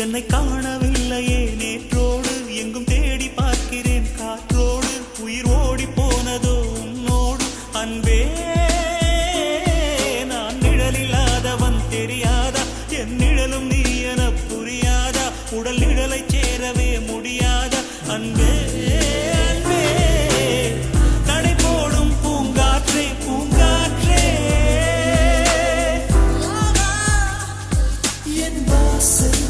என்னை காணவில்லையே நேற்றோடு எங்கும் தேடி பார்க்கிறேன் காற்றோடு உயிர் ஓடி போனதோ உன்னோடு அன்பே நான் நிழலில்லாதவன் தெரியாதா என் நிழலும் நீ என புரியாதா உடல் நிழலை சேரவே முடியாதா அன்பே அன்பே தடை போடும் பூங்காற்றே பூங்காற்றே என் வாசல்